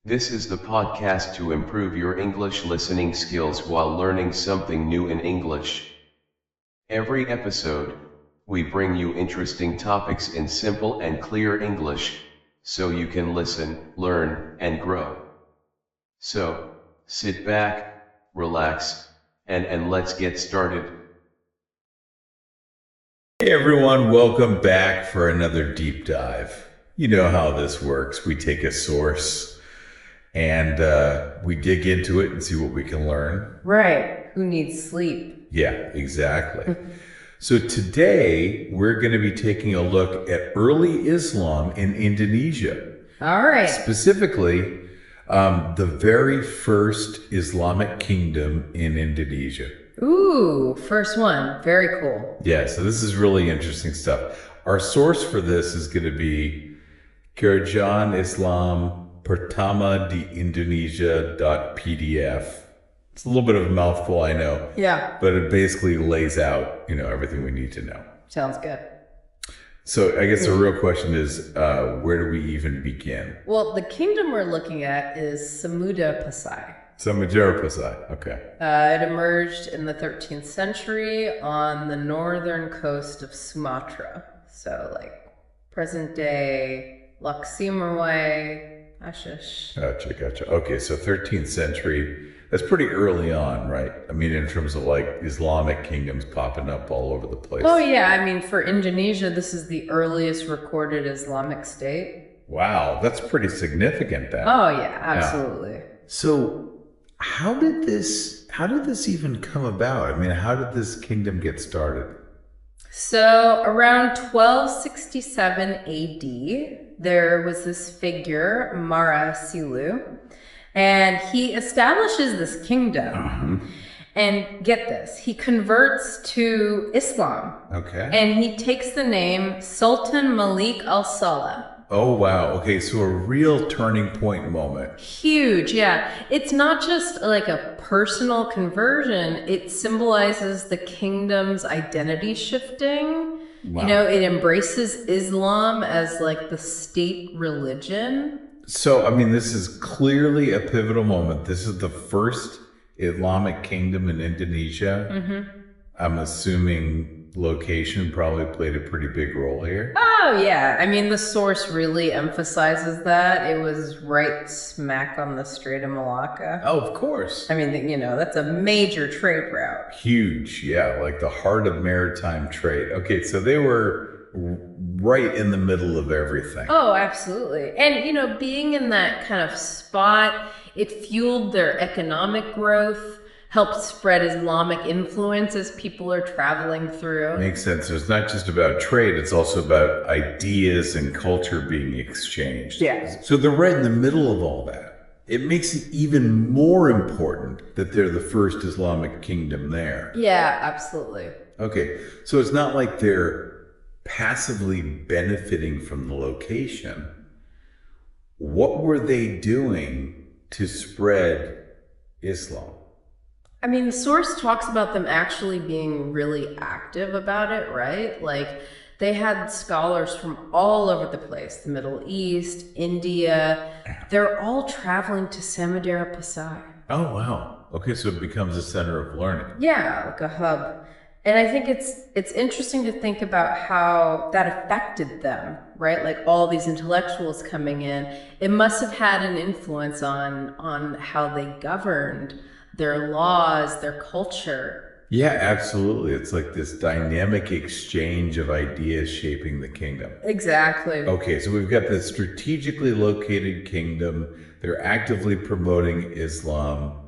This is the podcast to improve your English listening skills while learning something new in English. Every episode, we bring you interesting topics in simple and clear English, so you can listen, learn, and grow. So, sit back, relax, and let's get started. Hey everyone, welcome back for another deep dive. You know how this works. We take a source and we dig into it and see what we can learn. Right. Who needs sleep? Yeah, exactly. So today we're going to be taking a look at early Islam in Indonesia. All right. Specifically, the very first Islamic kingdom in Indonesia. Ooh, first one. Very cool. Yeah, so this is really interesting stuff. Our source for this is going to be Kerajaan Islam Pertama di Indonesia.pdf. It's a little bit of a mouthful, I know. Yeah. But it basically lays out, everything we need to know. Sounds good. So I guess the real question is, where do we even begin? Well, the kingdom we're looking at is Samudra. Samudra, okay. It emerged in the 13th century on the northern coast of Sumatra. So like present day Laksimawai, Ashish. Gotcha. Okay, so 13th century, that's pretty early on, right? I mean, in terms of like Islamic kingdoms popping up all over the place. Oh yeah, I mean for Indonesia, this is the earliest recorded Islamic state. Wow, that's pretty significant then. Oh yeah, absolutely. Yeah. So how did this even come about? I mean, how did this kingdom get started? So around 1267 AD, there was this figure, Mara Silu, and he establishes this kingdom. And get this, he converts to Islam. Okay. And he takes the name Sultan Malik al-Salah. Oh, wow. Okay, so a real turning point moment. Huge, yeah. It's not just like a personal conversion, it symbolizes the kingdom's identity shifting. Wow. It embraces Islam as like the state religion. So, I mean, this is clearly a pivotal moment. This is the first Islamic kingdom in Indonesia. I'm assuming location probably played a pretty big role here. Oh yeah, I mean the source really emphasizes that. It was right smack on the Strait of Malacca. Oh, of course. I mean, that's a major trade route. Huge, yeah, like the heart of maritime trade. Okay, so they were right in the middle of everything. Oh, absolutely. And, being in that kind of spot, it fueled their economic growth, helped spread Islamic influence as people are traveling through. Makes sense. So it's not just about trade, it's also about ideas and culture being exchanged. Yeah. So they're right in the middle of all that. It makes it even more important that they're the first Islamic kingdom there. Yeah, absolutely. Okay, so it's not like they're passively benefiting from the location. What were they doing to spread Islam? I mean, the source talks about them actually being really active about it, right? Like, they had scholars from all over the place, the Middle East, India. They're all traveling to Samudra. Oh, wow. Okay, so it becomes a center of learning. Yeah, like a hub. And I think it's interesting to think about how that affected them, right? Like all these intellectuals coming in, it must have had an influence on how they governed, their laws, their culture. Yeah, absolutely. It's like this dynamic exchange of ideas shaping the kingdom. Exactly. Okay, so we've got this strategically located kingdom. They're actively promoting Islam.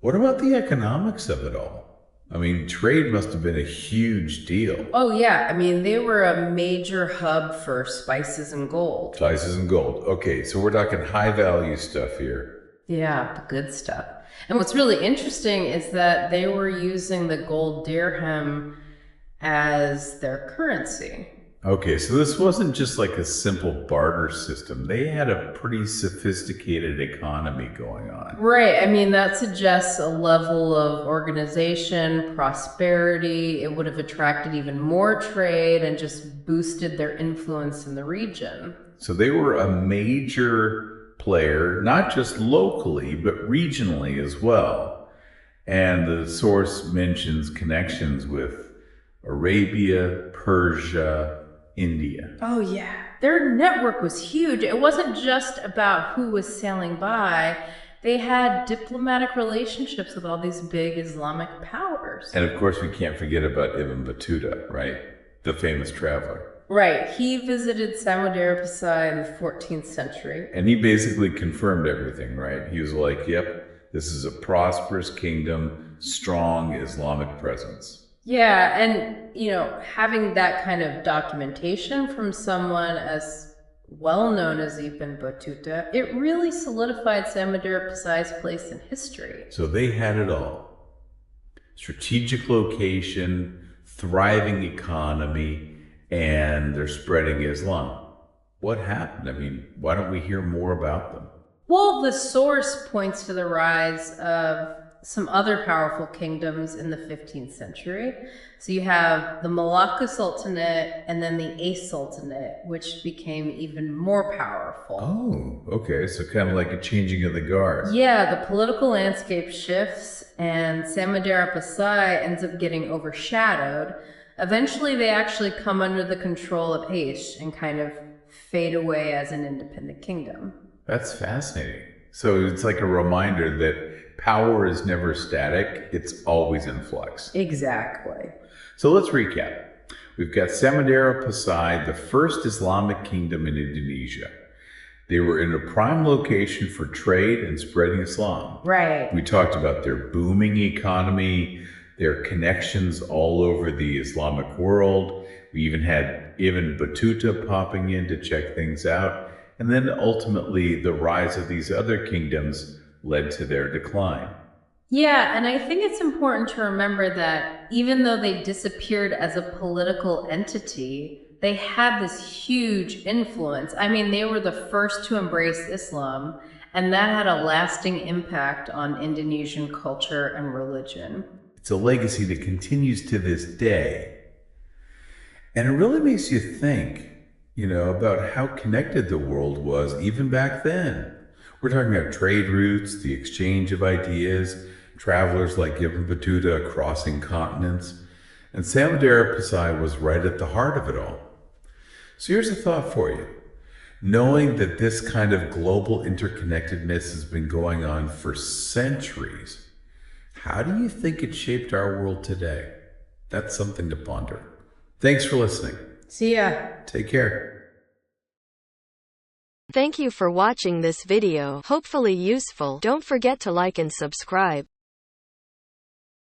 What about the economics of it all? I mean, trade must have been a huge deal. Oh, yeah. I mean, they were a major hub for spices and gold. Spices and gold. Okay, so we're talking high value stuff here. Yeah, the good stuff. And what's really interesting is that they were using the gold dirham as their currency. Okay, so this wasn't just like a simple barter system. They had a pretty sophisticated economy going on. Right. I mean, that suggests a level of organization, prosperity. It would have attracted even more trade and just boosted their influence in the region. So they were a major player, not just locally, but regionally as well. And the source mentions connections with Arabia, Persia, India. Oh, yeah. Their network was huge. It wasn't just about who was sailing by. They had diplomatic relationships with all these big Islamic powers. And of course, we can't forget about Ibn Battuta, right? The famous traveler. Right. He visited Samudera in the 14th century. And he basically confirmed everything, right? He was like, yep, this is a prosperous kingdom, strong Islamic presence. Yeah, and, having that kind of documentation from someone as well known as Ibn Battuta, it really solidified Samudera Pasai's place in history. So they had it all. Strategic location, thriving economy, and they're spreading Islam. What happened? I mean, why don't we hear more about them? Well, the source points to the rise of some other powerful kingdoms in the 15th century. So you have the Malacca Sultanate and then the Ace Sultanate, which became even more powerful. Oh, okay. So kind of like a changing of the guard. Yeah, the political landscape shifts and Samudera Pasai ends up getting overshadowed. Eventually, they actually come under the control of Ace and kind of fade away as an independent kingdom. That's fascinating. So it's like a reminder that power is never static, it's always in flux. Exactly. So let's recap. We've got Samudera Pasai, the first Islamic kingdom in Indonesia. They were in a prime location for trade and spreading Islam. Right. We talked about their booming economy, their connections all over the Islamic world. We even had Ibn Battuta popping in to check things out. And then ultimately, the rise of these other kingdoms led to their decline. Yeah, and I think it's important to remember that even though they disappeared as a political entity, they had this huge influence. I mean, they were the first to embrace Islam, and that had a lasting impact on Indonesian culture and religion. It's a legacy that continues to this day. And it really makes you think, about how connected the world was even back then. We're talking about trade routes, the exchange of ideas, travelers like Ibn Battuta crossing continents, and Samudera Pasai was right at the heart of it all. So here's a thought for you. Knowing that this kind of global interconnectedness has been going on for centuries, how do you think it shaped our world today? That's something to ponder. Thanks for listening. See ya. Take care. Thank you for watching this video. Hopefully useful. Don't forget to like and subscribe.